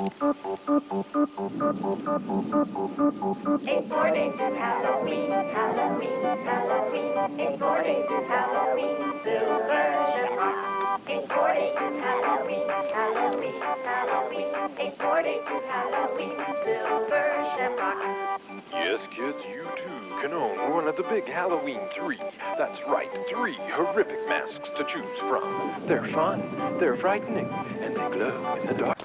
It's 4 days to Halloween, Halloween, Halloween. It's 4 days to Halloween, Silver Shamrock. It's 4 days to Halloween, Halloween, Halloween. It's 4 days to Halloween, Silver Shamrock. Yes, kids, you too can own one of the big Halloween 3. That's right, 3 horrific masks to choose from. They're fun, they're frightening, and they glow in the dark.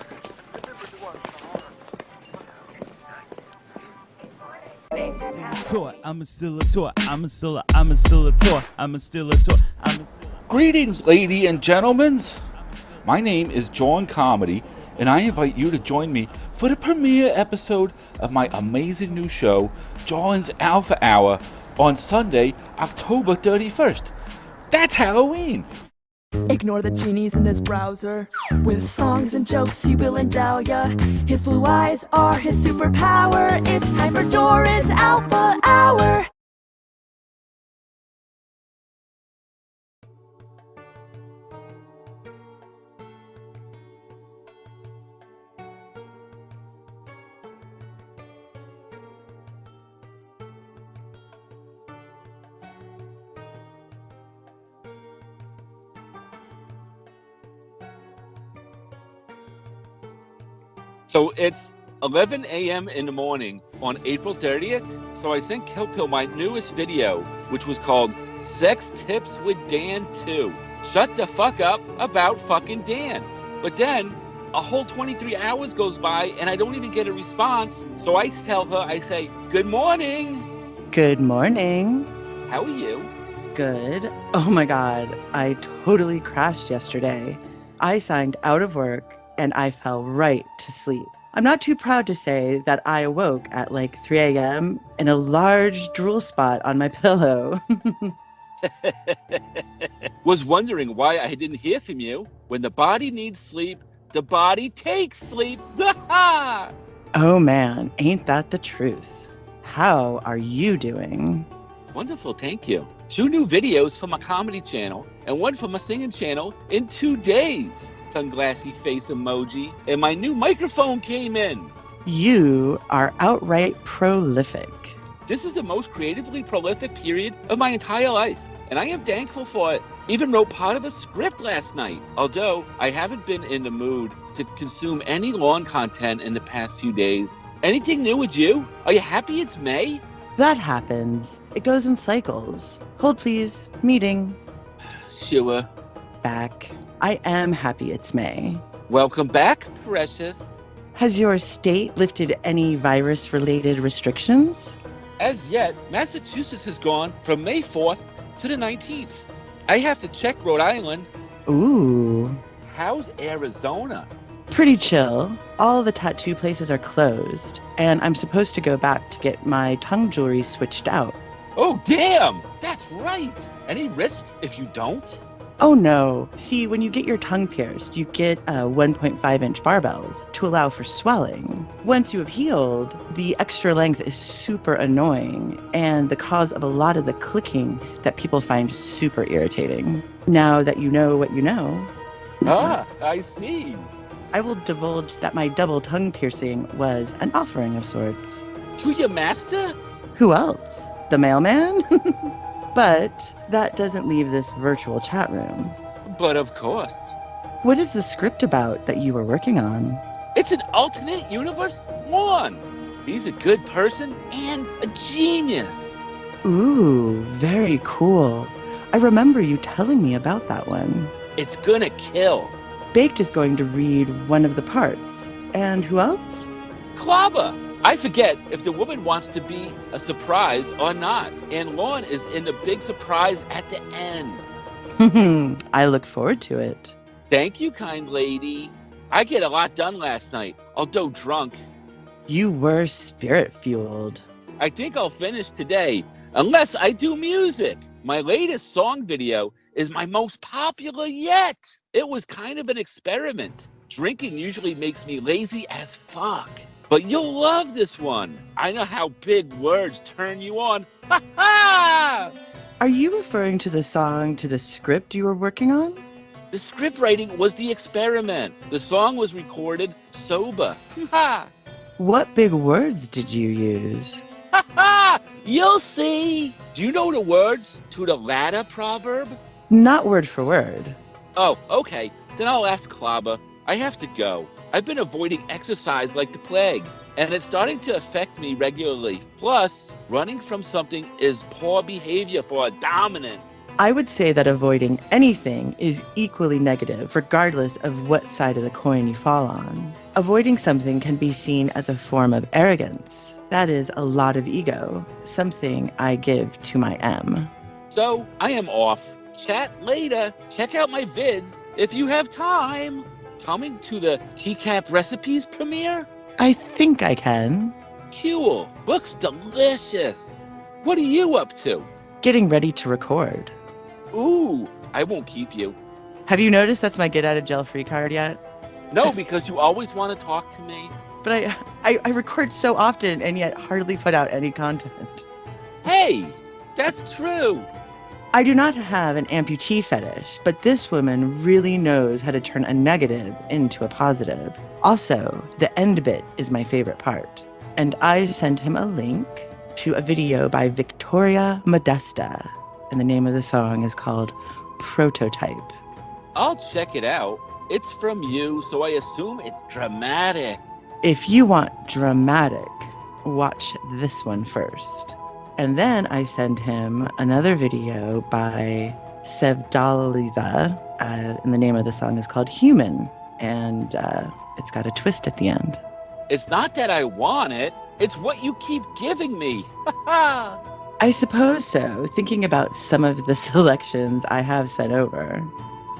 I'm still a toy. Greetings, ladies and gentlemen. My name is Jorrun Comedy, and I invite you to join me for the premiere episode of my amazing new show, Jorrun's Alpha Hour, on Sunday, October 31st. That's Halloween! Ignore the genies in his browser. With songs and jokes he will endow ya. His blue eyes are his superpower. It's time for Jorrun's Alpha Hour. So it's 11 a.m. in the morning on April 30th. So I sent Kilpill my newest video, which was called Sex Tips with Dan 2. Shut the fuck up about fucking Dan. But then a whole 23 hours goes by and I don't even get a response. So I tell her, I say, good morning. Good morning. How are you? Good. Oh my God, I totally crashed yesterday. I signed out of work and I fell right to sleep. I'm not too proud to say that I awoke at like 3 a.m. in a large drool spot on my pillow. Was wondering why I didn't hear from you. When the body needs sleep, the body takes sleep. Oh man, ain't that the truth? How are you doing? Wonderful, thank you. 2 new videos from my comedy channel and 1 from my singing channel in 2 days. Sunglassy face emoji, and my new microphone came in. You are outright prolific. This is the most creatively prolific period of my entire life, and I am thankful for it. Even wrote part of a script last night, although I haven't been in the mood to consume any lawn content in the past few days. Anything new with you? Are you happy it's May? That happens. It goes in cycles. Hold please. Meeting. Sure. Back. I am happy it's May. Welcome back, precious. Has your state lifted any virus-related restrictions? As yet, Massachusetts has gone from May 4th to the 19th. I have to check Rhode Island. Ooh. How's Arizona? Pretty chill. All the tattoo places are closed, and I'm supposed to go back to get my tongue jewelry switched out. Oh, damn! That's right! Any risk if you don't? Oh no. See, when you get your tongue pierced, you get 1.5-inch barbells to allow for swelling. Once you have healed, the extra length is super annoying and the cause of a lot of the clicking that people find super irritating. Now that you know what you know. Ah, I see. I will divulge that my double tongue piercing was an offering of sorts. To your master? Who else? The mailman? But that doesn't leave this virtual chat room. But of course. What is the script about that you were working on? It's an alternate universe 1. He's a good person and a genius. Ooh, very cool. I remember you telling me about that one. It's gonna kill. Baked is going to read one of the parts. And who else? Clobber. I forget if the woman wants to be a surprise or not. And Lorne is in the big surprise at the end. I look forward to it. Thank you, kind lady. I get a lot done last night, although drunk. You were spirit-fueled. I think I'll finish today, unless I do music. My latest song video is my most popular yet. It was kind of an experiment. Drinking usually makes me lazy as fuck. But you'll love this one. I know how big words turn you on. Ha ha! Are you referring to the song to the script you were working on? The script writing was the experiment. The song was recorded sober. Ha! What big words did you use? Ha! You'll see. Do you know the words to the latter proverb? Not word for word. Oh, okay. Then I'll ask Klaba. I have to go. I've been avoiding exercise like the plague, and it's starting to affect me regularly. Plus, running from something is poor behavior for a dominant. I would say that avoiding anything is equally negative, regardless of what side of the coin you fall on. Avoiding something can be seen as a form of arrogance. That is a lot of ego, something I give to my M. So, I am off. Chat later. Check out my vids if you have time. Coming to the TCAP Recipes premiere? I think I can. Cool. Looks delicious. What are you up to? Getting ready to record. Ooh, I won't keep you. Have you noticed that's my get out of jail free card yet? No, because you always want to talk to me. But I record so often and yet hardly put out any content. Hey, that's true. I do not have an amputee fetish, but this woman really knows how to turn a negative into a positive. Also, the end bit is my favorite part. And I sent him a link to a video by Victoria Modesta. And the name of the song is called Prototype. I'll check it out. It's from you, so I assume it's dramatic. If you want dramatic, watch this one first. And then I send him another video by Sevdaliza, and the name of the song is called Human, and it's got a twist at the end. It's not that I want it, it's what you keep giving me. I suppose so, thinking about some of the selections I have sent over.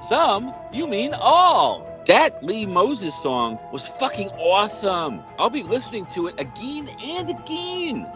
Some? You mean all. That Lee Moses song was fucking awesome. I'll be listening to it again and again.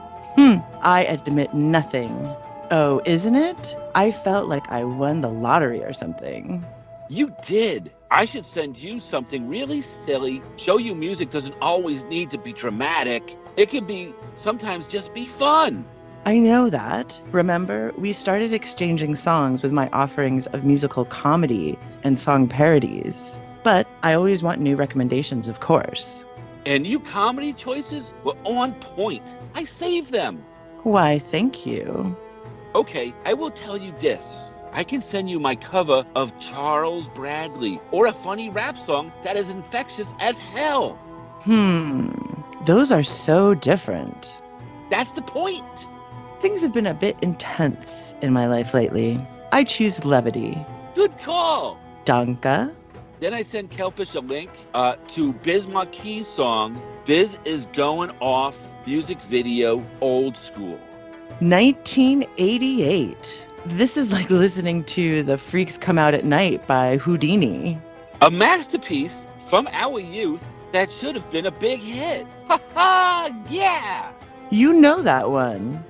I admit nothing. Oh, isn't it? I felt like I won the lottery or something. You did. I should send you something really silly. Show you music doesn't always need to be dramatic. It can be, sometimes just be fun. I know that. Remember, we started exchanging songs with my offerings of musical comedy and song parodies. But I always want new recommendations, of course. And you comedy choices were on point. I saved them. Why, thank you. Okay, I will tell you this. I can send you my cover of Charles Bradley or a funny rap song that is infectious as hell. Those are so different. That's the point. Things have been a bit intense in my life lately. I choose levity. Good call. Danke. Then I send Kelpish a link to Biz Marquis' song, Biz is Going Off, music video, old school. 1988. This is like listening to The Freaks Come Out at Night by Houdini. A masterpiece from our youth that should have been a big hit. Ha ha, yeah! You know that one.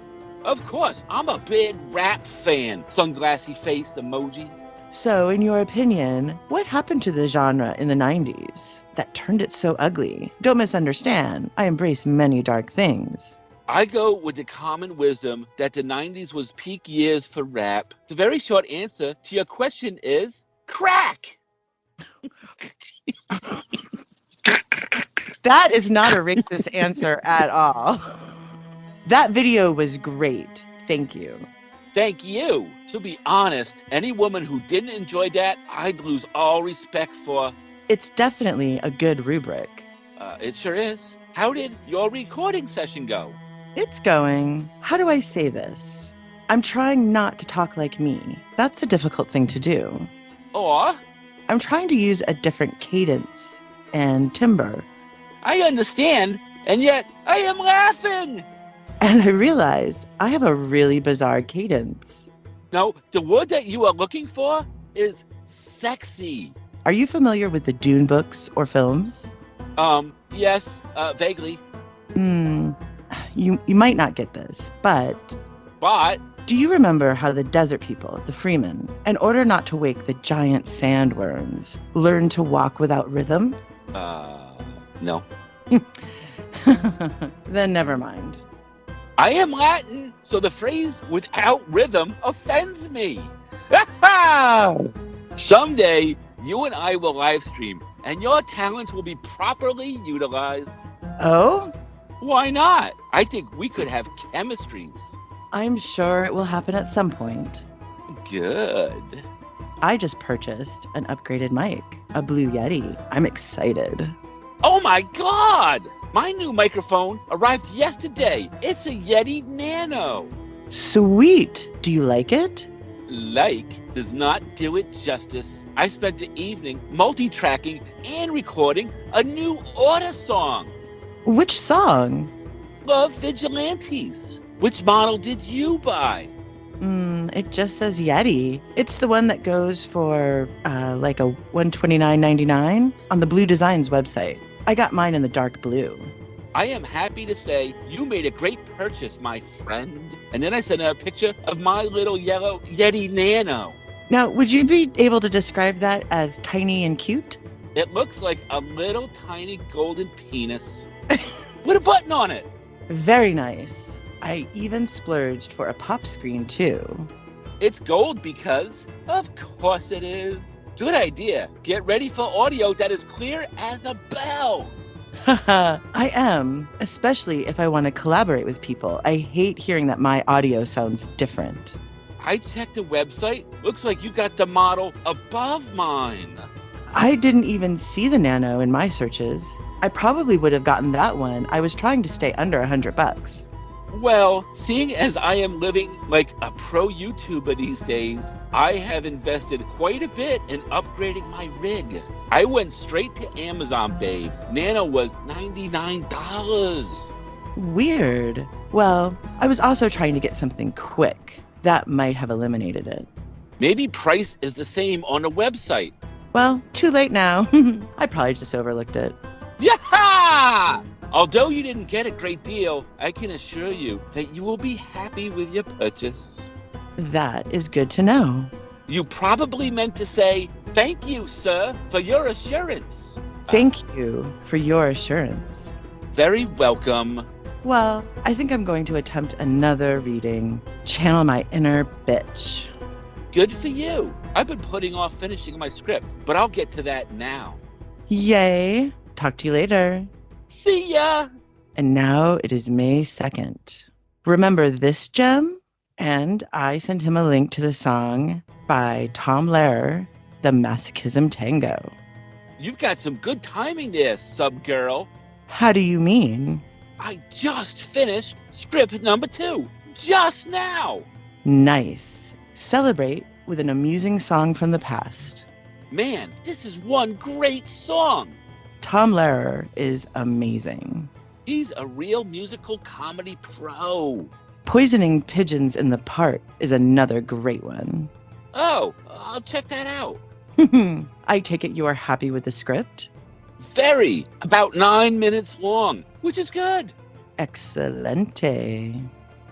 Of course, I'm a big rap fan. Sunglassy face emoji. So, in your opinion, what happened to the genre in the 90s that turned it so ugly? Don't misunderstand. I embrace many dark things. I go with the common wisdom that the 90s was peak years for rap. The very short answer to your question is crack. That is not a racist answer at all. That video was great. Thank you. Thank you. To be honest, any woman who didn't enjoy that, I'd lose all respect for. It's definitely a good rubric. It sure is. How did your recording session go? It's going. How do I say this? I'm trying not to talk like me. That's a difficult thing to do. Or? I'm trying to use a different cadence and timbre. I understand, and yet I am laughing. And I realized I have a really bizarre cadence. No, the word that you are looking for is sexy. Are you familiar with the Dune books or films? Yes, vaguely. You might not get this, but do you remember how the desert people, the Freemen, in order not to wake the giant sandworms, learned to walk without rhythm? No. Then never mind. I am Latin, so the phrase without rhythm offends me. Someday, you and I will live stream and your talents will be properly utilized. Oh? Why not? I think we could have chemistries. I'm sure it will happen at some point. Good. I just purchased an upgraded mic, a Blue Yeti. I'm excited. Oh my God! My new microphone arrived yesterday. It's a Yeti Nano. Sweet! Do you like it? Like does not do it justice. I spent the evening multi-tracking and recording a new order song. Which song? Love Vigilantes. Which model did you buy? It just says Yeti. It's the one that goes for like a $129.99 on the Blue Designs website. I got mine in the dark blue. I am happy to say you made a great purchase, my friend. And then I sent a picture of my little yellow Yeti Nano. Now, would you be able to describe that as tiny and cute? It looks like a little tiny golden penis with a button on it. Very nice. I even splurged for a pop screen too. It's gold because, of course it is. Good idea. Get ready for audio that is clear as a bell. Haha, I am, especially if I want to collaborate with people. I hate hearing that my audio sounds different. I checked the website. Looks like you got the model above mine. I didn't even see the Nano in my searches. I probably would have gotten that one. I was trying to stay under $100. Well, seeing as I am living like a pro YouTuber these days, I have invested quite a bit in upgrading my rig. I went straight to Amazon, babe. Nano was $99. Weird. Well, I was also trying to get something quick. That might have eliminated it. Maybe price is the same on the website. Well, too late now. I probably just overlooked it. Yaha! Although you didn't get a great deal, I can assure you that you will be happy with your purchase. That is good to know. You probably meant to say, "Thank you, sir, for your assurance." Thank you for your assurance. Very welcome. Well, I think I'm going to attempt another reading. Channel my inner bitch. Good for you. I've been putting off finishing my script, but I'll get to that now. Yay. Talk to you later. See ya! And now it is May 2nd. Remember this gem? And I sent him a link to the song by Tom Lehrer, The Masochism Tango. You've got some good timing there, sub-girl. How do you mean? I just finished script number 2. Just now! Nice. Celebrate with an amusing song from the past. Man, this is one great song. Tom Lehrer is amazing. He's a real musical comedy pro. Poisoning Pigeons in the Park is another great one. Oh, I'll check that out. I take it you are happy with the script? Very. About 9 minutes long, which is good. Excelente.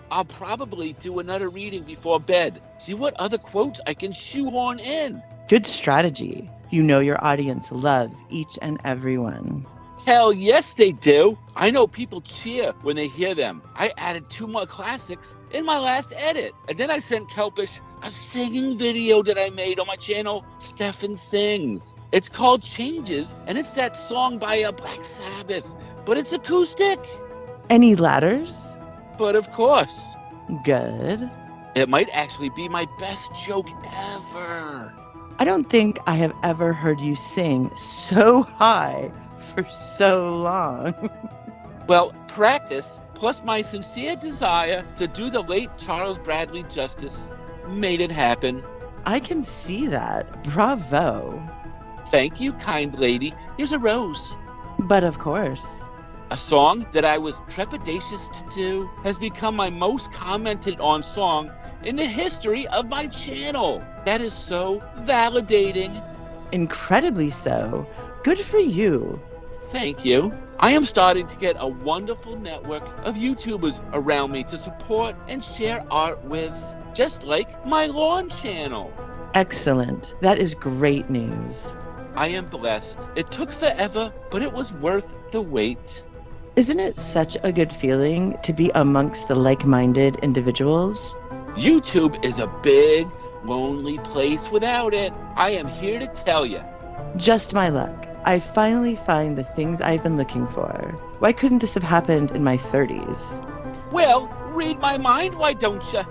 I'll probably do another reading before bed. See what other quotes I can shoehorn in. Good strategy. You know your audience loves each and every one. Hell yes, they do. I know people cheer when they hear them. I added 2 more classics in my last edit. And then I sent Kelpish a singing video that I made on my channel, Stefan Sings. It's called Changes, and it's that song by Black Sabbath, but it's acoustic. Any ladders? But of course. Good. It might actually be my best joke ever. I don't think I have ever heard you sing so high for so long. Well, practice, plus my sincere desire to do the late Charles Bradley justice, made it happen. I can see that. Bravo. Thank you, kind lady. Here's a rose. But of course. A song that I was trepidatious to do has become my most commented on song in the history of my channel. That is so validating. Incredibly so. Good for you. Thank you. I am starting to get a wonderful network of YouTubers around me to support and share art with, just like my lawn channel. Excellent. That is great news. I am blessed. It took forever, but it was worth the wait. Isn't it such a good feeling to be amongst the like-minded individuals? YouTube is a big, lonely place without it. I am here to tell you. Just my luck. I finally find the things I've been looking for. Why couldn't this have happened in my 30s? Well, read my mind, why don't you?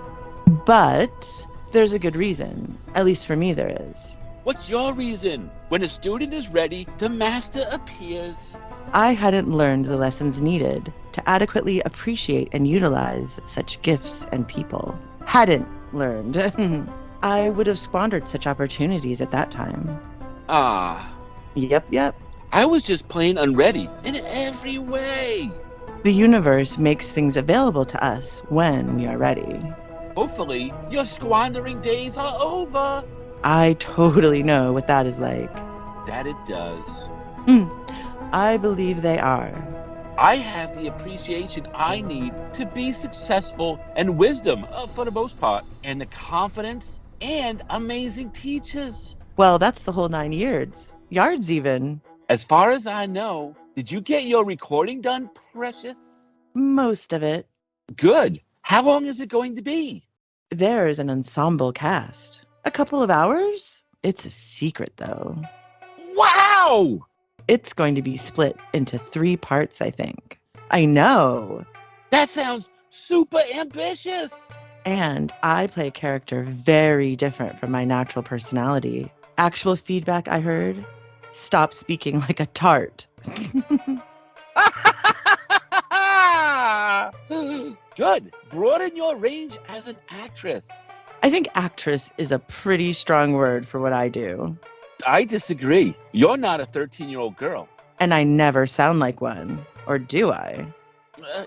But there's a good reason. At least for me, there is. What's your reason? When a student is ready, the master appears. I hadn't learned the lessons needed to adequately appreciate and utilize such gifts and people. Hadn't learned. I would have squandered such opportunities at that time. Ah, Yep. I was just plain unready in every way. The universe makes things available to us when we are ready. Hopefully, your squandering days are over. I totally know what that is like. That it does. I believe they are. I have the appreciation I need to be successful and wisdom, for the most part, and the confidence and amazing teachers. Well, that's the whole 9 yards. Yards even. As far as I know, did you get your recording done, Precious? Most of it. Good. How long is it going to be? There's an ensemble cast. A couple of hours? It's a secret, though. Wow! It's going to be split into 3 parts, I think. I know. That sounds super ambitious. And I play a character very different from my natural personality. Actual feedback I heard? Stop speaking like a tart. Good. Broaden your range as an actress. I think actress is a pretty strong word for what I do. I disagree. You're not a 13-year-old girl. And I never sound like one. Or do I?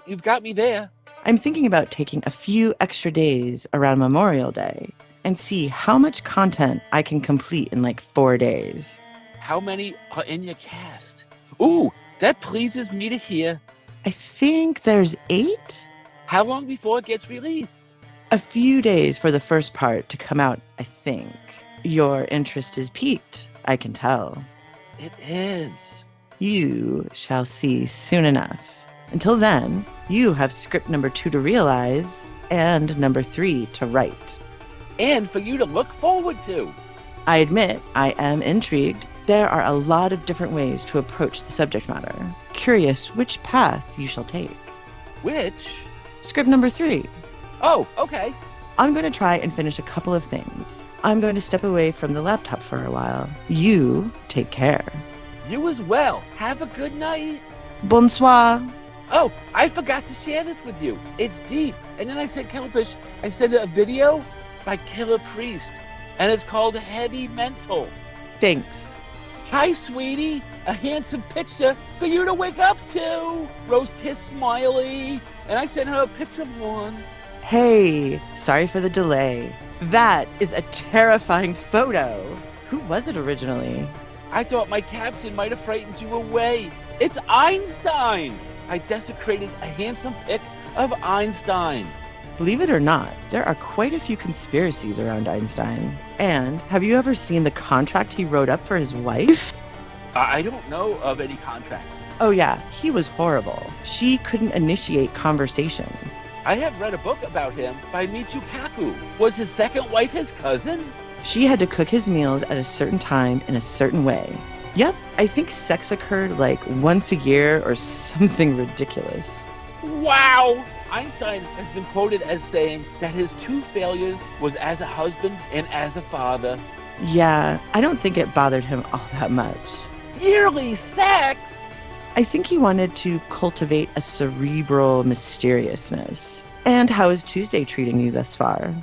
You've got me there. I'm thinking about taking a few extra days around Memorial Day and see how much content I can complete in like 4 days. How many are in your cast? Ooh, that pleases me to hear. I think there's 8? How long before it gets released? A few days for the first part to come out, I think. Your interest is piqued, I can tell. It is. You shall see soon enough. Until then, you have script number 2 to realize and number 3 to write. And for you to look forward to. I admit I am intrigued. There are a lot of different ways to approach the subject matter. Curious which path you shall take. Which? Script number 3. Oh, okay. I'm going to try and finish a couple of things. I'm going to step away from the laptop for a while. You take care. You as well. Have a good night. Bonsoir. Oh, I forgot to share this with you. It's deep. And then I said, Kelpish, I sent a video by Killer Priest. And it's called Heavy Mental. Thanks. Hi, sweetie. A handsome picture for you to wake up to. Rose kiss smiley. And I sent her a picture of one. Hey, sorry for the delay. That is a terrifying photo. Who was it originally? I thought my caption might have frightened you away. It's Einstein. I desecrated a handsome pic of Einstein. Believe it or not, there are quite a few conspiracies around Einstein. And have you ever seen the contract he wrote up for his wife? I don't know of any contract. Oh yeah, he was horrible. She couldn't initiate conversation. I have read a book about him by Michio Kaku. Was his second wife his cousin? She had to cook his meals at a certain time in a certain way. Yep, I think sex occurred like once a year or something ridiculous. Wow! Einstein has been quoted as saying that his 2 failures was as a husband and as a father. Yeah, I don't think it bothered him all that much. Yearly sex? I think he wanted to cultivate a cerebral mysteriousness. And how is Tuesday treating you thus far?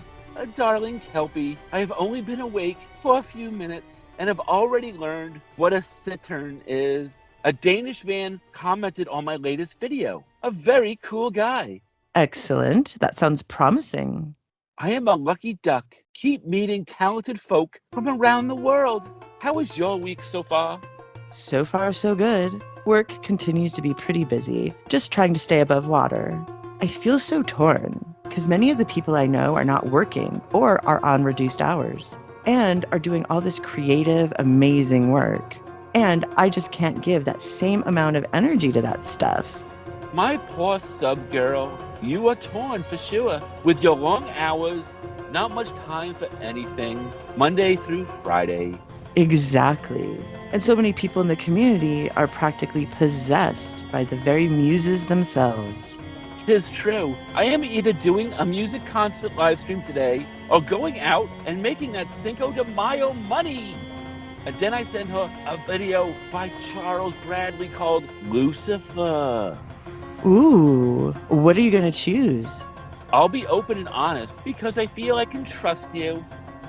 Darling Kelpie, I have only been awake for a few minutes and have already learned what a cittern is. A Danish man commented on my latest video. A very cool guy. Excellent. That sounds promising. I am a lucky duck. Keep meeting talented folk from around the world. How was your week so far? So far, so good. Work continues to be pretty busy, just trying to stay above water. I feel so torn, because many of the people I know are not working or are on reduced hours and are doing all this creative, amazing work. And I just can't give that same amount of energy to that stuff. My poor sub girl, you are torn for sure. With your long hours, not much time for anything, Monday through Friday. Exactly. And so many people in the community are practically possessed by the very muses themselves. 'Tis true. I am either doing a music concert live stream today or going out and making that Cinco de Mayo money. And then I sent her a video by Charles Bradley called Lucifer. Ooh, what are you going to choose? I'll be open and honest because I feel I can trust you.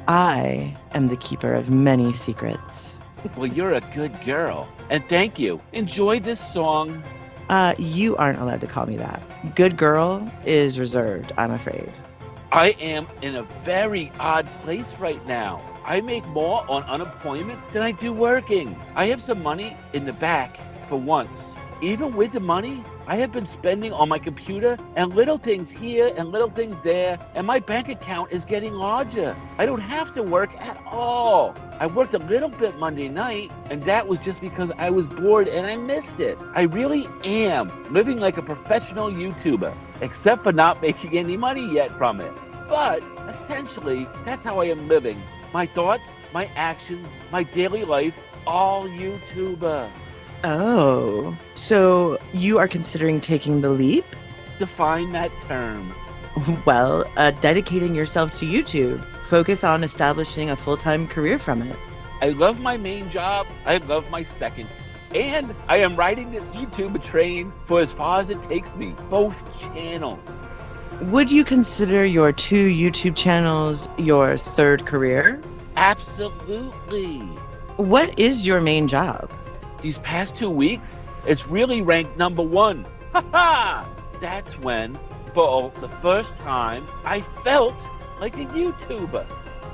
I am the keeper of many secrets. Well, you're a good girl. And thank you. Enjoy this song. You aren't allowed to call me that. Good girl is reserved, I'm afraid. I am in a very odd place right now. I make more on unemployment than I do working. I have some money in the back for once. Even with the money, I have been spending on my computer and little things here and little things there, and my bank account is getting larger. I don't have to work at all. I worked a little bit Monday night, and that was just because I was bored and I missed it. I really am living like a professional YouTuber, except for not making any money yet from it. But essentially, that's how I am living. My thoughts, my actions, my daily life, all YouTuber. Oh, so you are considering taking the leap? Define that term. Well, dedicating yourself to YouTube. Focus on establishing a full-time career from it. I love my main job. I love my second. And I am riding this YouTube train for as far as it takes me. Both channels. Would you consider your 2 YouTube channels your third career? Absolutely. What is your main job? These past 2 weeks, it's really ranked number 1. Ha ha! That's when, for the first time, I felt like a YouTuber.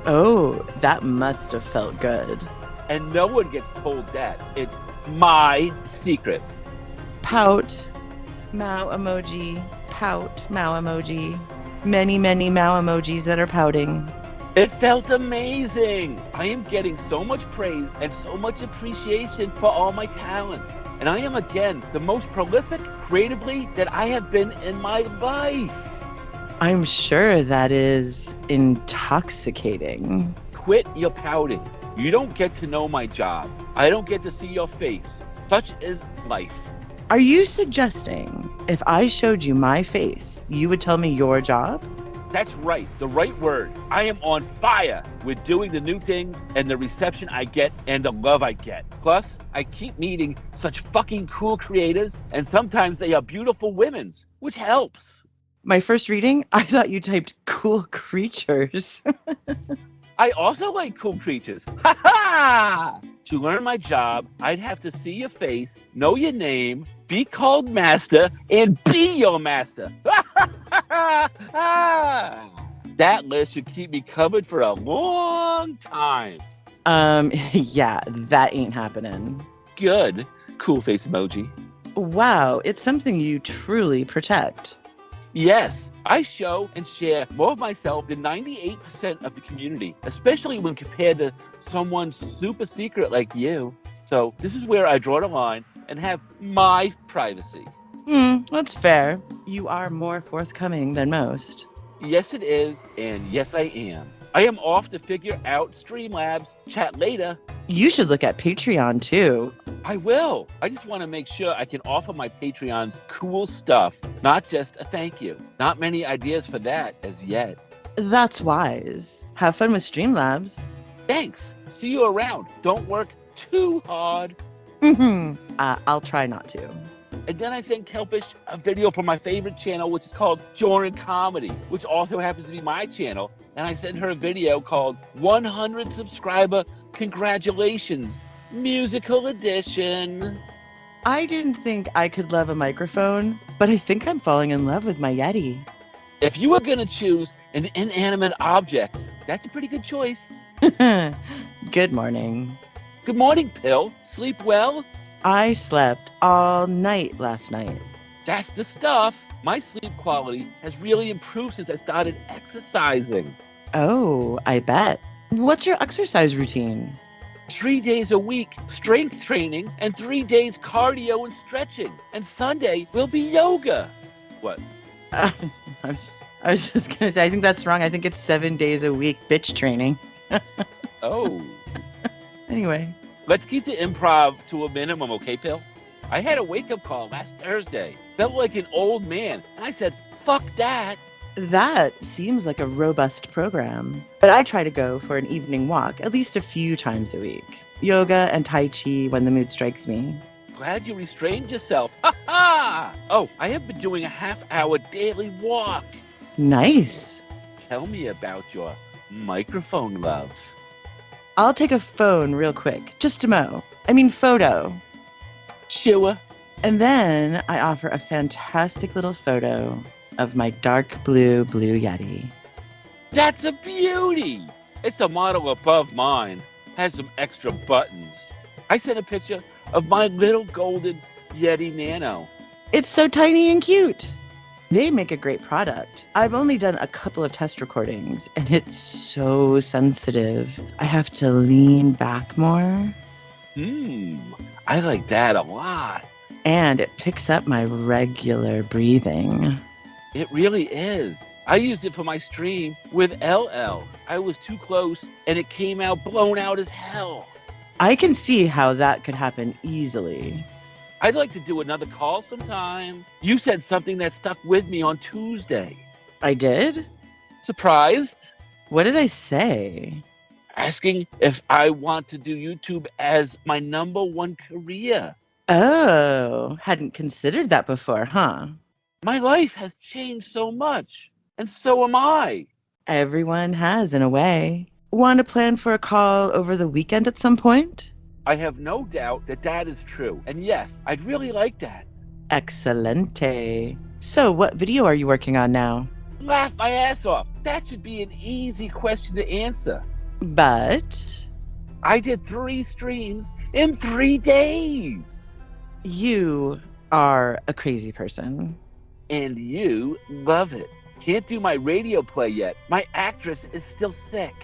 Oh, that must have felt good. And no one gets told that. It's my secret. Pout, Mao emoji, pout, Mao emoji. Many, many Mao emojis that are pouting. It felt amazing. I am getting so much praise and so much appreciation for all my talents. And I am again the most prolific creatively that I have been in my life. I'm sure that is intoxicating. Quit your pouting. You don't get to know my job. I don't get to see your face. Such is life. Are you suggesting if I showed you my face, you would tell me your job? That's right, the right word. I am on fire with doing the new things and the reception I get and the love I get. Plus, I keep meeting such fucking cool creators, and sometimes they are beautiful women, which helps. My first reading, I thought you typed cool creatures. I also like cool creatures. Ha ha! To learn my job, I'd have to see your face, know your name, be called master, and be your master. That list should keep me covered for a long time. Yeah, that ain't happening. Good. Cool face emoji. Wow, it's something you truly protect. Yes, I show and share more of myself than 98% of the community, especially when compared to someone super secret like you. So this is where I draw the line and have my privacy. That's fair. You are more forthcoming than most. Yes, it is, and yes, I am. I am off to figure out Streamlabs. Chat later. You should look at Patreon too. I will. I just want to make sure I can offer my Patreons cool stuff, not just a thank you. Not many ideas for that as yet. That's wise. Have fun with Streamlabs. Thanks. See you around. Don't work too hard. I'll try not to. And then I sent Kelpish a video from my favorite channel, which is called Jorrun Comedy, which also happens to be my channel. And I sent her a video called 100 Subscriber Congratulations, Musical Edition. I didn't think I could love a microphone, but I think I'm falling in love with my Yeti. If you were going to choose an inanimate object, that's a pretty good choice. Good morning. Good morning, Pill. Sleep well? I slept all night last night. That's the stuff. My sleep quality has really improved since I started exercising. Oh, I bet. What's your exercise routine? 3 days a week, strength training, and 3 days cardio and stretching. And Sunday will be yoga. What? I was just going to say, I think that's wrong. I think it's 7 days a week bitch training. Oh. Anyway, Let's keep the improv to a minimum, okay, Pill? I had a wake-up call last Thursday. Felt like an old man. And I said, fuck that. That seems like a robust program. But I try to go for an evening walk at least a few times a week. Yoga and Tai Chi when the mood strikes me. Glad you restrained yourself. Ha ha! Oh, I have been doing a half-hour daily walk. Nice. Tell me about your microphone love. I'll take a phone real quick, just to photo. Sure. And then I offer a fantastic little photo of my dark blue Yeti. That's a beauty. It's a model above mine. Has some extra buttons. I sent a picture of my little golden Yeti Nano. It's so tiny and cute. They make a great product. I've only done a couple of test recordings, and it's so sensitive. I have to lean back more. I like that a lot. And it picks up my regular breathing. It really is. I used it for my stream with LL. I was too close, and it came out blown out as hell. I can see how that could happen easily. I'd like to do another call sometime. You said something that stuck with me on Tuesday. I did? Surprised? What did I say? Asking if I want to do YouTube as my number one career. Oh, hadn't considered that before, huh? My life has changed so much, and so am I. Everyone has, in a way. Want to plan for a call over the weekend at some point? I have no doubt that is true. And yes, I'd really like that. Excelente. So, what video are you working on now? Laugh my ass off. That should be an easy question to answer. But I did 3 streams in 3 days. You are a crazy person. And you love it. Can't do my radio play yet. My actress is still sick.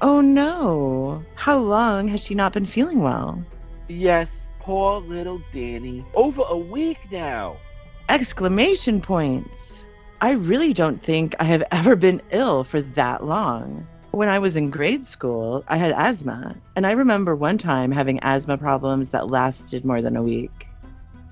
Oh no. How long has she not been feeling well? Yes, poor little Danny. Over a week now. Exclamation points. I really don't think I have ever been ill for that long. When I was in grade school, I had asthma, and I remember one time having asthma problems that lasted more than a week.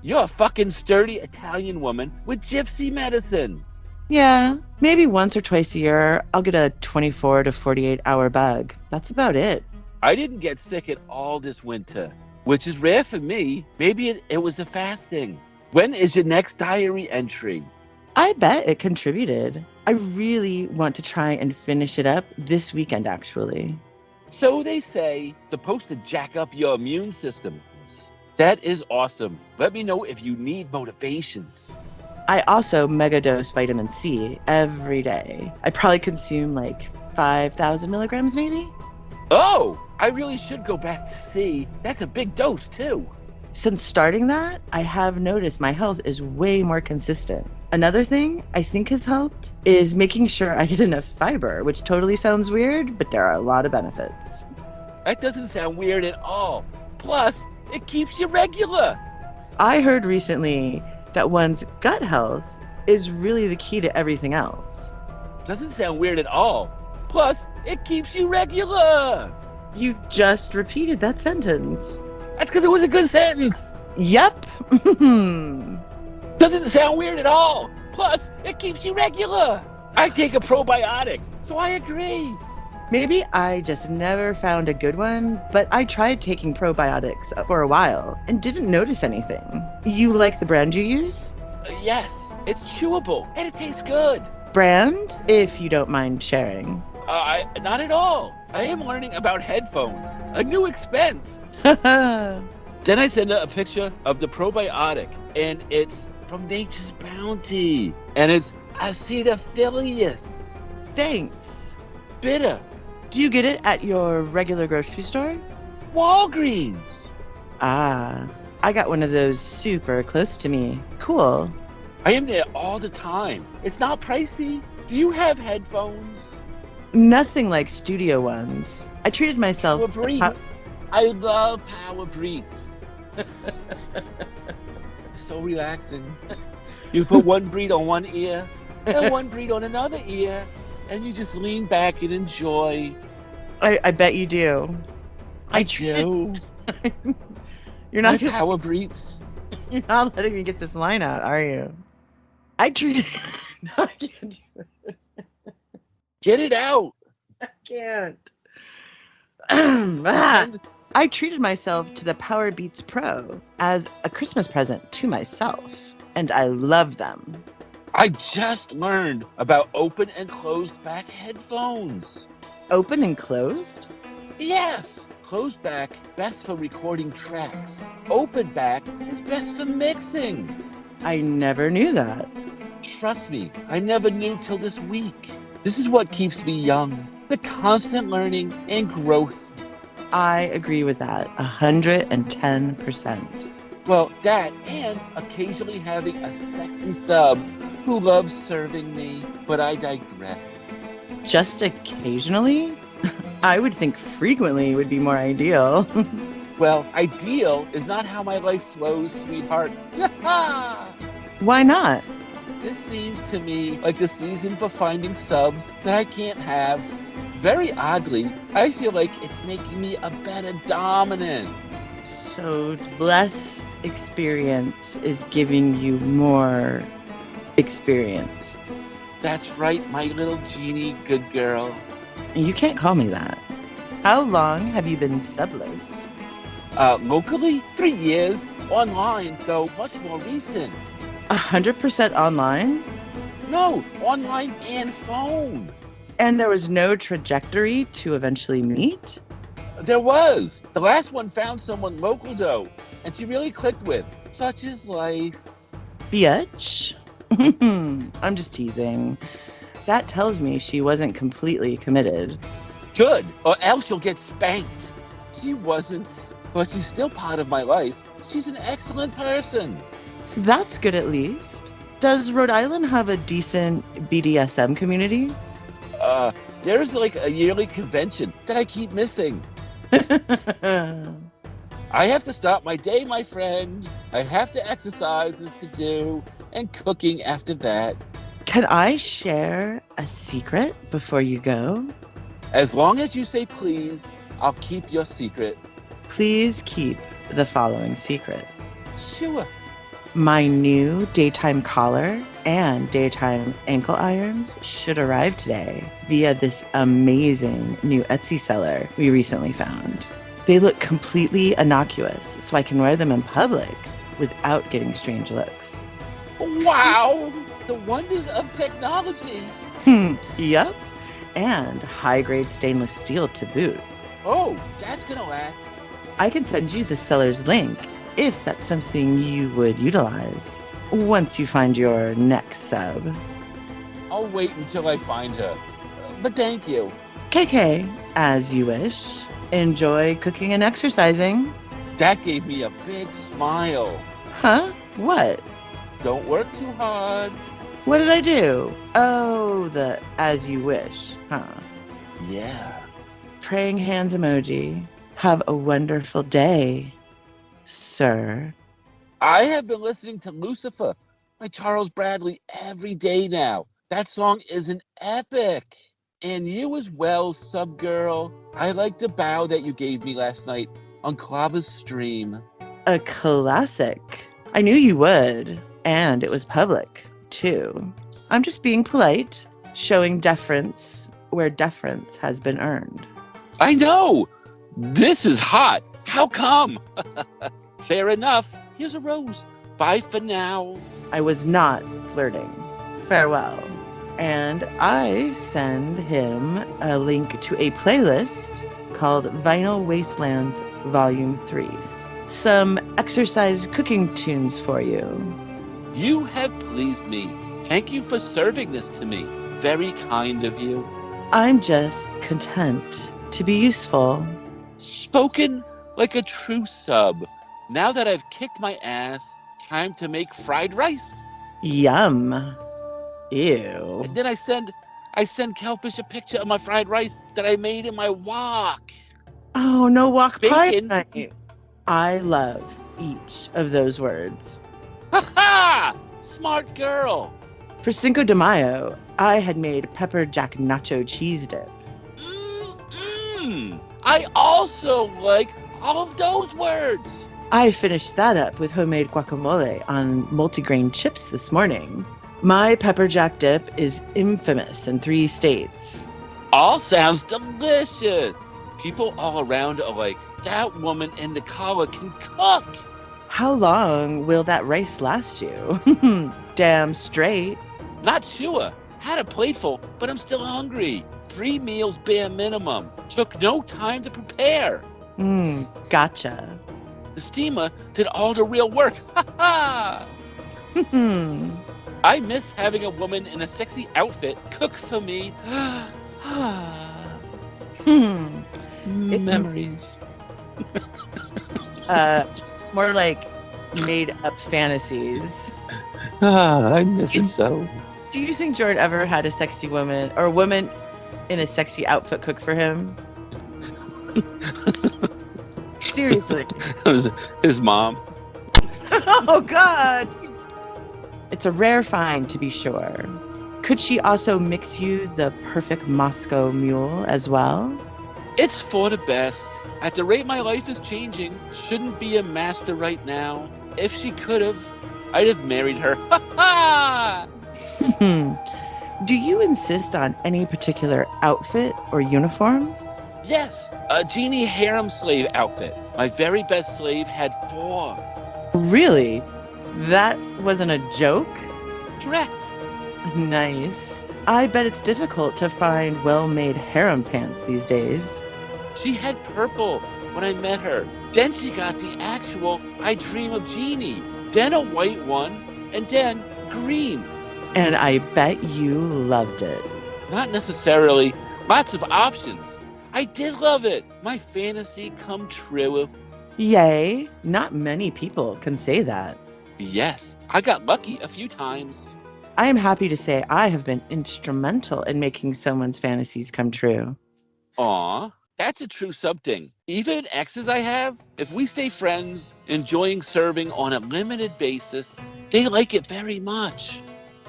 You're a fucking sturdy Italian woman with gypsy medicine. Yeah, maybe once or twice a year, I'll get a 24 to 48 hour bug. That's about it. I didn't get sick at all this winter, which is rare for me. Maybe it was the fasting. When is your next diary entry? I bet it contributed. I really want to try and finish it up this weekend, actually. So they say, supposed to jack up your immune system. That is awesome. Let me know if you need motivations. I also megadose vitamin C every day. I probably consume like 5,000 milligrams maybe. Oh, I really should go back to C. That's a big dose too. Since starting that, I have noticed my health is way more consistent. Another thing I think has helped is making sure I get enough fiber, which totally sounds weird, but there are a lot of benefits. That doesn't sound weird at all. Plus, it keeps you regular. I heard recently that one's gut health is really the key to everything else. Doesn't sound weird at all. Plus, it keeps you regular. You just repeated that sentence. That's because it was a good sentence. Yep. Doesn't sound weird at all. Plus, it keeps you regular. I take a probiotic, so I agree. Maybe I just never found a good one, but I tried taking probiotics for a while and didn't notice anything. You like the brand you use? Yes, it's chewable and it tastes good. Brand, if you don't mind sharing. Not at all. I am learning about headphones. A new expense. Then I send her a picture of the probiotic, and it's from Nature's Bounty, and it's acetophilus. Thanks. Bitter. Do you get it at your regular grocery store? Walgreens. Ah, I got one of those super close to me. Cool. I am there all the time. It's not pricey. Do you have headphones? Nothing like studio ones. I treated myself Power Breats. I love Power Breats. So relaxing. You put one breed on one ear and one breed on another ear, and you just lean back and enjoy. I bet you do. I do. You're My not power breeds. you're not letting me get this line out, are you? I treated No, I can't do it. Get it out. I can't. Ah. I treated myself to the Power Beats Pro as a Christmas present to myself, and I love them. I just learned about open and closed back headphones. Open and closed? Yes. Closed back, best for recording tracks. Open back is best for mixing. I never knew that. Trust me, I never knew till this week. This is what keeps me young. The constant learning and growth. I agree with that 110%. Well, that and occasionally having a sexy sub who loves serving me, but I digress. Just occasionally? I would think frequently would be more ideal. Well, ideal is not how my life flows, sweetheart. Why not? This seems to me like the season for finding subs that I can't have. Very oddly, I feel like it's making me a better dominant. So less experience is giving you more experience. That's right, my little genie good girl. You can't call me that. How long have you been subless? Locally, 3 years. Online, though, much more recent. 100% online? No, online and phone. And there was no trajectory to eventually meet? There was. The last one found someone local, though, and she really clicked with. Such is life. Bitch. I'm just teasing. That tells me she wasn't completely committed. Good, or else you'll get spanked. She wasn't, but she's still part of my life. She's an excellent person. That's good at least. Does Rhode Island have a decent BDSM community? There's like a yearly convention that I keep missing. I have to start my day, my friend. I have to exercises to do, and cooking after that. Can I share a secret before you go? As long as you say please, I'll keep your secret. Please keep the following secret. Sure. My new daytime collar and daytime ankle irons should arrive today via this amazing new Etsy seller we recently found. They look completely innocuous, so I can wear them in public without getting strange looks. Wow! The wonders of technology. Yup. And high-grade stainless steel to boot. Oh, that's gonna last. I can send you the seller's link if that's something you would utilize once you find your next sub. I'll wait until I find her. But thank you. KK, as you wish. Enjoy cooking and exercising. That gave me a big smile. Huh? What? Don't work too hard. What did I do? Oh, the as you wish, huh? Yeah. Praying hands emoji. Have a wonderful day, sir. I have been listening to Lucifer by Charles Bradley every day now. That song is an epic. And you as well, sub girl. I like the bow that you gave me last night on Clava's stream. A classic. I knew you would. And it was public, too. I'm just being polite, showing deference where deference has been earned. I know! This is hot. How come? Fair enough. Here's a rose. Bye for now. I was not flirting. Farewell. And I send him a link to a playlist called Vinyl Wastelands Volume 3. Some exercise cooking tunes for you. You have pleased me. Thank you for serving this to me. Very kind of you. I'm just content to be useful. Spoken like a true sub. Now that I've kicked my ass, time to make fried rice. Yum. Ew. And then I send Kelpish a picture of my fried rice that I made in my wok. Oh, no wok pie Bacon. night. I love each of those words. Ha ha! Smart girl. For Cinco de Mayo, I had made pepper jack nacho cheese dip. I also like All of those words. I finished that up with homemade guacamole on multigrain chips this morning. My pepper jack dip is infamous in 3 states. All sounds delicious. People all around are like, that woman in the collar can cook. How long will that rice last you? Damn straight. Not sure. Had a plateful, but I'm still hungry. 3 meals bare minimum. Took no time to prepare. Gotcha. The steamer did all the real work. Ha ha! I miss having a woman in a sexy outfit cook for me. Memories. More like made up fantasies. I miss it so. Do you think Jordan ever had a sexy woman or a woman in a sexy outfit cook for him? Seriously. It was his mom. Oh, God. It's a rare find, to be sure. Could she also mix you the perfect Moscow mule as well? It's for the best. At the rate my life is changing, shouldn't be a master right now. If she could have, I'd have married her. Ha ha! Do you insist on any particular outfit or uniform? Yes, a genie harem slave outfit. My very best slave had 4. Really? That wasn't a joke? Correct. Nice. I bet it's difficult to find well-made harem pants these days. She had purple when I met her. Then she got the actual I Dream of Genie. Then a white one, and then green. And I bet you loved it. Not necessarily. Lots of options. I did love it. My fantasy come true. Yay. Not many people can say that. Yes, I got lucky a few times. I am happy to say I have been instrumental in making someone's fantasies come true. Aw, that's a true something. Even exes I have, if we stay friends, enjoying serving on a limited basis, they like it very much.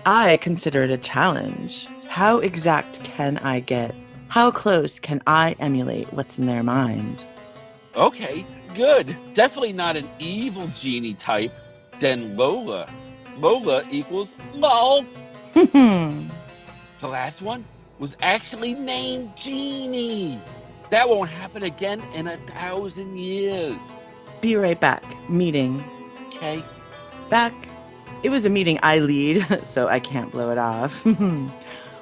I consider it a challenge. How exact can I get? How close can I emulate what's in their mind? Okay, good. Definitely not an evil genie type. Then Lola. Lola equals LOL. The last one was actually named Genie. That won't happen again in 1,000 years. Be right back. Meeting. Okay. Back. It was a meeting I lead, so I can't blow it off.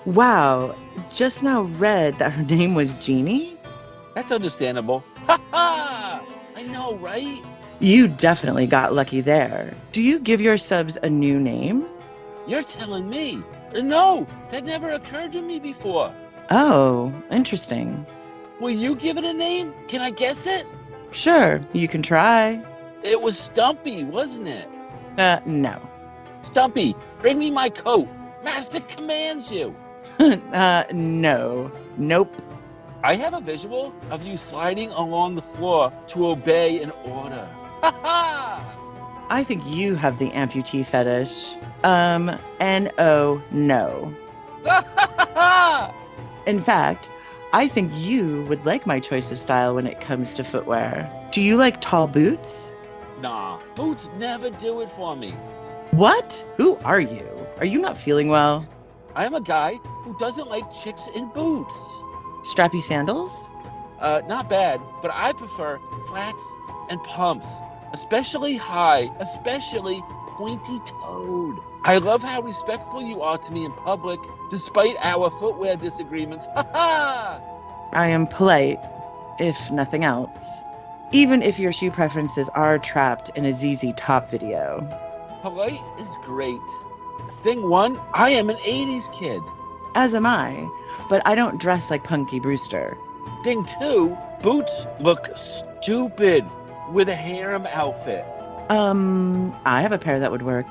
Wow. Just now read that her name was Genie? That's understandable. Ha ha! I know, right? You definitely got lucky there. Do you give your subs a new name? You're telling me. No, that never occurred to me before. Oh, interesting. Will you give it a name? Can I guess it? Sure, you can try. It was Stumpy, wasn't it? No. Stumpy, bring me my coat. Master commands you. No. Nope. I have a visual of you sliding along the floor to obey an order. Ha ha! I think you have the amputee fetish. N-O, no. Ha ha ha! In fact, I think you would like my choice of style when it comes to footwear. Do you like tall boots? Nah, boots never do it for me. What? Who are you? Are you not feeling well? I am a guy who doesn't like chicks in boots. Strappy sandals? Not bad, but I prefer flats and pumps, especially high, especially pointy-toed. I love how respectful you are to me in public, despite our footwear disagreements. Ha ha! I am polite, if nothing else. Even if your shoe preferences are trapped in a ZZ Top video. Polite is great. Thing one, I am an 80s kid. As am I, but I don't dress like Punky Brewster. Thing two, boots look stupid with a harem outfit. I have a pair that would work.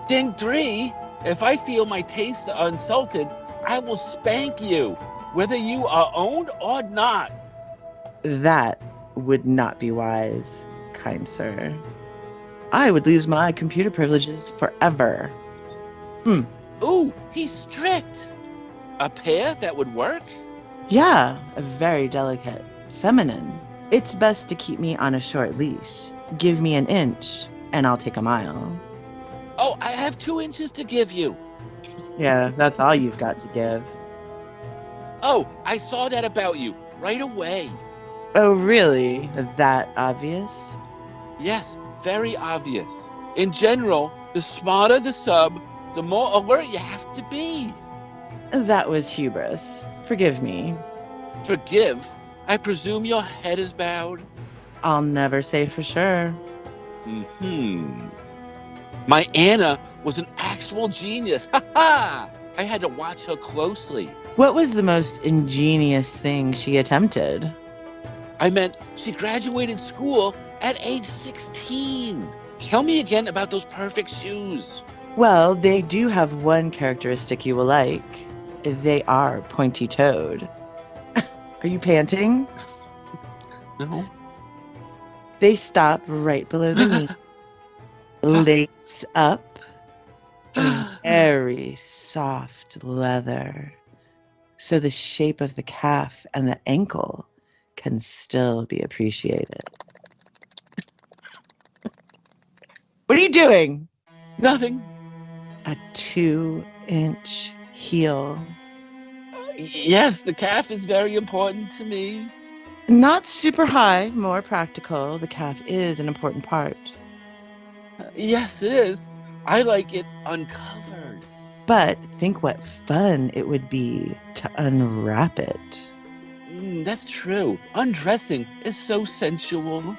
Thing three, if I feel my tastes are insulted, I will spank you, whether you are owned or not. That would not be wise, kind sir. I would lose my computer privileges forever. Ooh, he's strict. A pair that would work? Yeah, very delicate. Feminine. It's best to keep me on a short leash. Give me an inch, and I'll take a mile. Oh, I have 2 inches to give you. Yeah, that's all you've got to give. Oh, I saw that about you right away. Oh, really? That obvious? Yes, very obvious. In general, the smarter the sub, the more alert you have to be. That was hubris. Forgive me. Forgive? I presume your head is bowed? I'll never say for sure. My Anna was an actual genius. Ha ha! I had to watch her closely. What was the most ingenious thing she attempted? I meant she graduated school at age 16. Tell me again about those perfect shoes. Well, they do have one characteristic you will like. They are pointy-toed. Are you panting? No. They stop right below the knee. Lace up. Very soft leather. So the shape of the calf and the ankle can still be appreciated. What are you doing? Nothing. A 2-inch heel. Yes, the calf is very important to me. Not super high, more practical. The calf is an important part. Yes, it is. I like it uncovered. But think what fun it would be to unwrap it. That's true. Undressing is so sensual.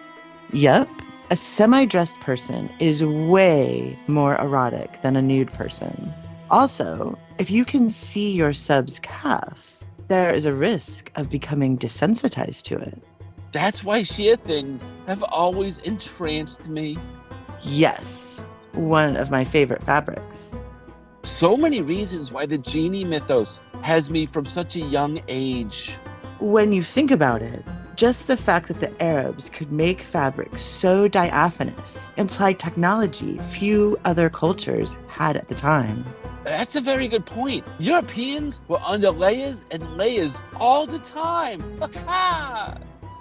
Yup. A semi-dressed person is way more erotic than a nude person. Also, if you can see your sub's calf, there is a risk of becoming desensitized to it. That's why sheer things have always entranced me. Yes, one of my favorite fabrics. So many reasons why the genie mythos has me from such a young age. When you think about it, just the fact that the Arabs could make fabric so diaphanous implied technology few other cultures had at the time. That's a very good point. Europeans were under layers and layers all the time.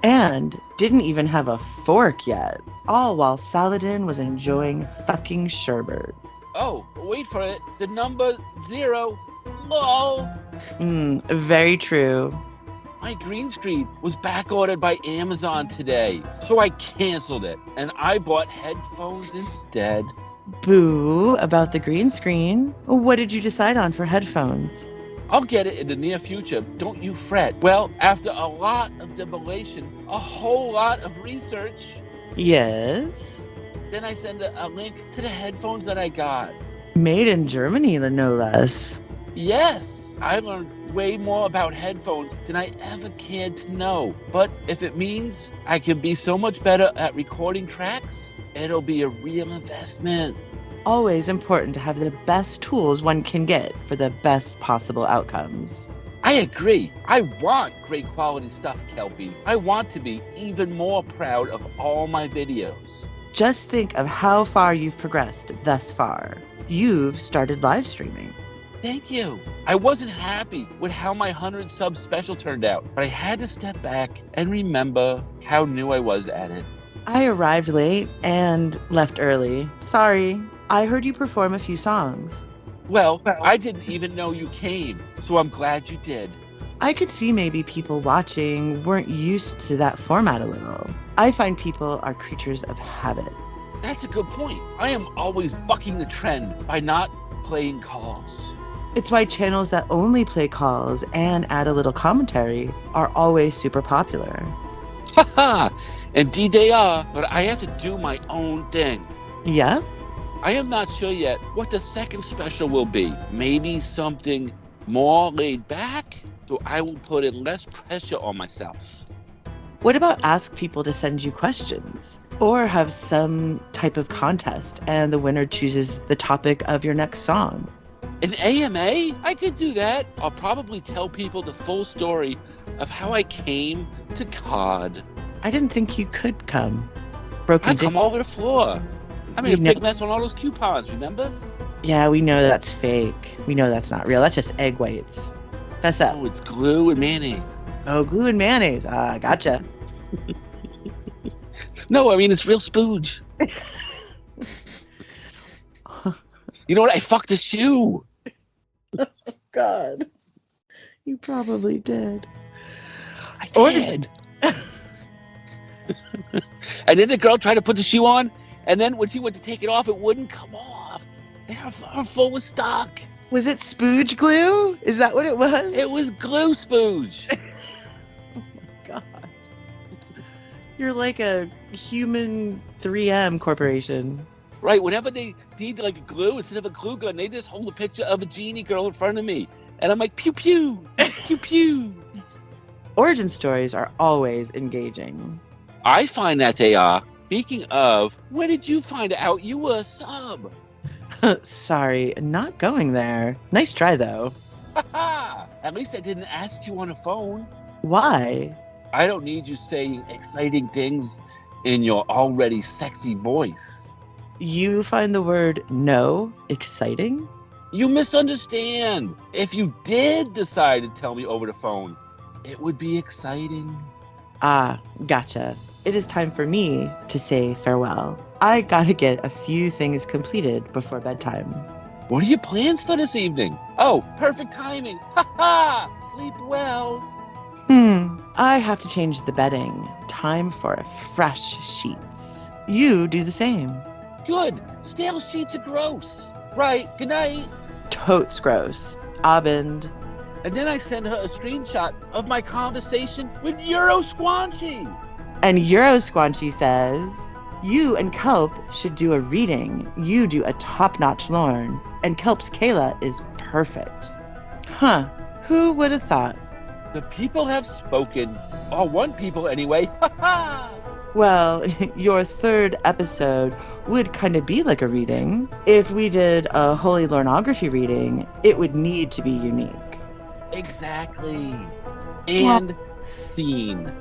And didn't even have a fork yet, all while Saladin was enjoying fucking sherbet. Oh, wait for it. The number 0. Lol. Very true. My green screen was back ordered by Amazon today, so I canceled it and I bought headphones instead. Boo about the green screen. What did you decide on for headphones? I'll get it in the near future, don't you fret. Well, after a lot of deliberation, a whole lot of research, Yes. then I send a link to the headphones that I got. Made in Germany, no less. Yes, I learned way more about headphones than I ever cared to know. But if it means I can be so much better at recording tracks, it'll be a real investment. Always important to have the best tools one can get for the best possible outcomes. I agree. I want great quality stuff, Kelpie. I want to be even more proud of all my videos. Just think of how far you've progressed thus far. You've started live streaming. Thank you. I wasn't happy with how my 100 sub special turned out, but I had to step back and remember how new I was at it. I arrived late and left early. Sorry. I heard you perform a few songs. Well, I didn't even know you came, so I'm glad you did. I could see maybe people watching weren't used to that format a little. I find people are creatures of habit. That's a good point. I am always bucking the trend by not playing calls. It's why channels that only play calls and add a little commentary are always super popular. Haha! Indeed they are, but I have to do my own thing. Yeah? I am not sure yet what the second special will be. Maybe something more laid back, so I will put in less pressure on myself. What about ask people to send you questions? Or have some type of contest and the winner chooses the topic of your next song? An AMA? I could do that. I'll probably tell people the full story of how I came to COD. I didn't think you could come. I come over the floor. I made a big mess on all those coupons, remember? Yeah, we know that's fake. We know that's not real. That's just egg whites. Fess up. Oh, it's glue and mayonnaise. Oh, glue and mayonnaise. Gotcha. No, I mean, it's real spooge. You know what? I fucked a shoe. God. You probably did. I did. And then the girl tried to put the shoe on, and then when she went to take it off, it wouldn't come off. And her foot was stuck. Was it spooge glue? Is that what it was? It was glue spooge. Oh my God. You're like a human 3M corporation. Right, whenever they need like a glue, instead of a glue gun, they just hold a picture of a genie girl in front of me. And I'm like, pew, pew, pew, pew. Origin stories are always engaging. I find that they are. Speaking of, where did you find out you were a sub? Sorry, not going there. Nice try, though. At least I didn't ask you on the phone. Why? I don't need you saying exciting things in your already sexy voice. You find the word no exciting? You misunderstand. If you did decide to tell me over the phone, it would be exciting. Ah, gotcha. It is time for me to say farewell. I gotta get a few things completed before bedtime. What are your plans for this evening? Oh, perfect timing. Ha ha! Sleep well. I have to change the bedding. Time for fresh sheets. You do the same. Good. Stale sheets are gross. Right. Good night. Totes gross. Abend. And then I send her a screenshot of my conversation with Euro Squanchy. And Euro Squanchy says, you and Kelp should do a reading. You do a top-notch Lorne. And Kelp's Kayla is perfect. Huh. Who would have thought? The people have spoken. Or one people anyway. Ha ha! Well, your third episode would kind of be like a reading. If we did a Holy Lornography reading, it would need to be unique. Exactly. And scene.